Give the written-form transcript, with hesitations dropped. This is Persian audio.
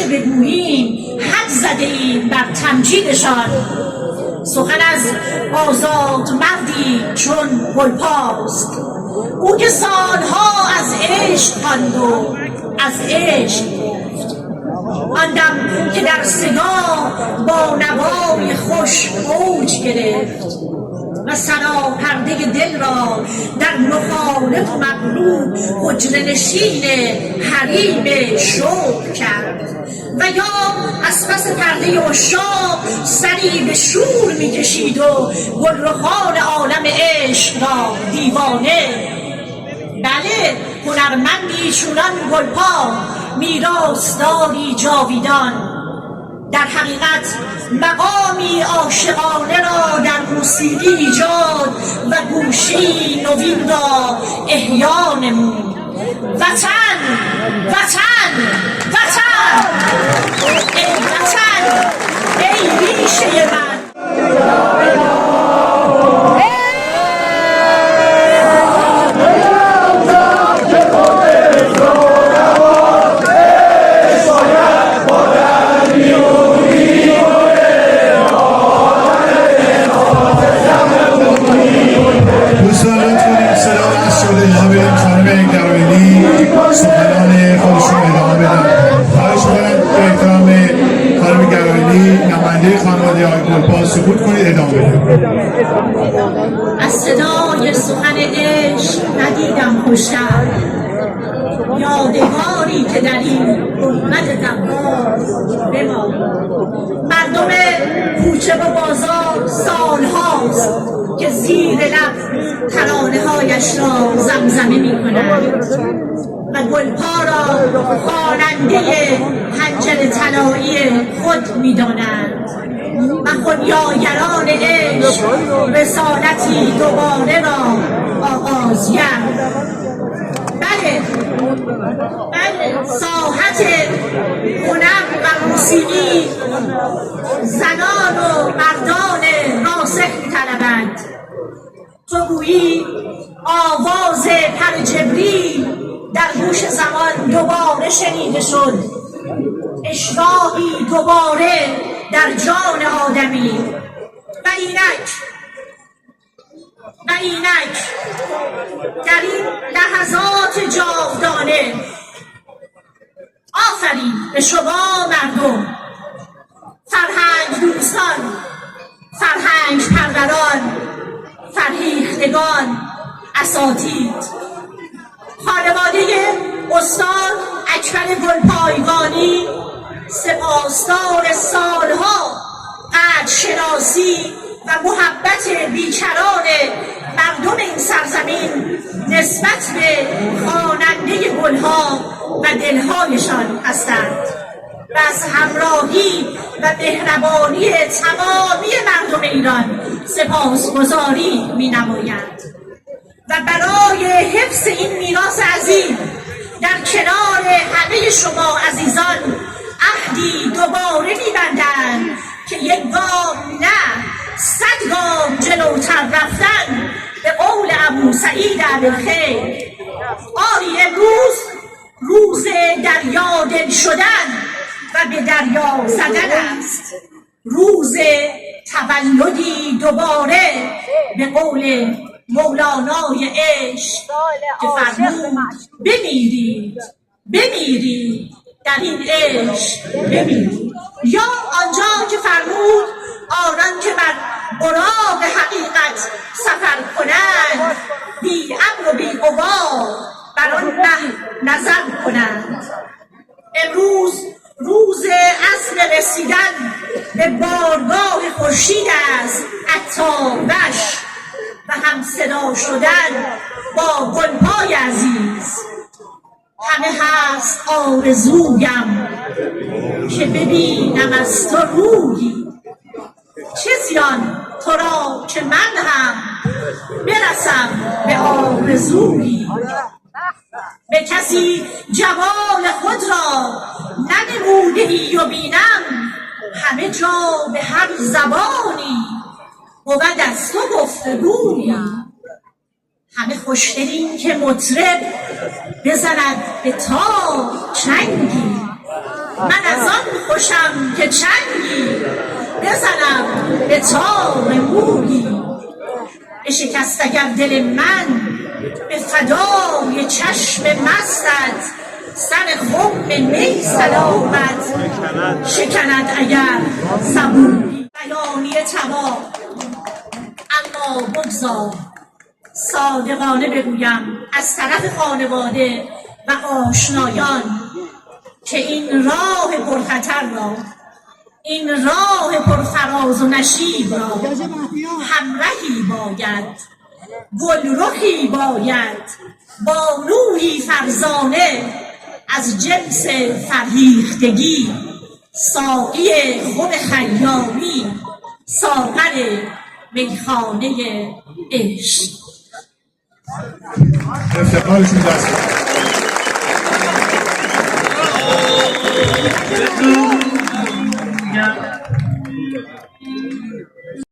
هرچه بگوییم حد زده ایم بر تمجیدشان. سخن از آزاد مردی چون گلپاست، او که سالها از عشق خواند و از عشق گفت. آن دم که در صدا با نوای خوش اوج گرفت و سنا پرده دل را در مخالف و مغلوب حجره نشین حریم شوق کرد و یا از پس پرده عشاق سری به شور میکشید و گلرخان عالم عشق را دیوانه. بله، هنرمندی چونان گلپا، میراثداری جاویدان. در حقیقت مقامی عاشقانه را در موسیقی ایجاد و گوشی نوین را احیا نمود. وطن، وطن، وطن، ای وطن، ای ریشه من. سکوت کنید، ادامه بدید. از صدای سخن عشق ندیدم خوشتر، یادگاری که در این غربت غم‌ها بماند. مردم کوچه و بازار سالهاست که زیر لب ترانه‌هایش را زمزمه می‌کنند و گلپا را خواننده حنجر طلایی خود می‌دانند و خونیاگران عشق رسالتی دوباره را آغاز کرد. بله، ساحت هنر و موسیقی زنان و مردان راسخ می‌طلبند. تو گویی آواز پر جبریل در گوش زمان دوباره شنیده شد، اشراقی دوباره در جان آدمی. و اینک در این لحظات جاودانه آفرین به شما مردم، فرهنگ دوستان، فرهنگ پروران، فرهیختگان، اساتید، خانواده استاد اکبر گلپایگانی سپاسدار سالها قدرشناسی و محبت بیکران مردم این سرزمین نسبت به خواننده گلها و دلهایشان هستند و از همراهی و مهربانی تمامی مردم ایران سپاسگزاری می‌نمایند و برای حفظ این میراث عظیم در کنار همه شما عزیزان عهدی دوباره می‌بندند که یک گام نه 100 گام جلوتر رفتن به قول ابو سعید ابوالخیر. آری امروز روز دریا دل شدن و به دریا زدن است، روز تولدی دوباره به قول مولانای عشق که فرمود بمیرید در این عشق بمیرید، یا آنجا که فرمود آنان که بر براق حقیقت سفر کنند بی امر و بی غبار بر آن ره نظر کنند. امروز روز عزم رسیدن به بارگاه خورشید است، عطاربش و هم صدا شدن با گلپای عزیز. همه هست آرزویم که ببینم از تو روحی، چه زیان تو را که من هم برسم به آرزویی. به کسی جمال خود را ننموده ای و بینم، همه جا به هر زبانی بود از تو گفتگویی. همه خوشدلیم که مطرب بزند به تار چنگی، من از آن خوشم که چنگی بزنم به تار مویی، بشکست اگر دل من به فدای چشم مستت، سر خم می سلامت شکند اگر سبویی. بیانیه تمام، اما بگذار صادقانه بگویم از طرف خانواده و آشنایان که این راه پرخطر را، این راه پرفراز و نشیب را همراهی باید، گلرخی باید، بانویی فرزانه از جنس فرهیختگی، ساقی خم خیامی، ساغر میخانه عشق. افتخارشون دست Yeah.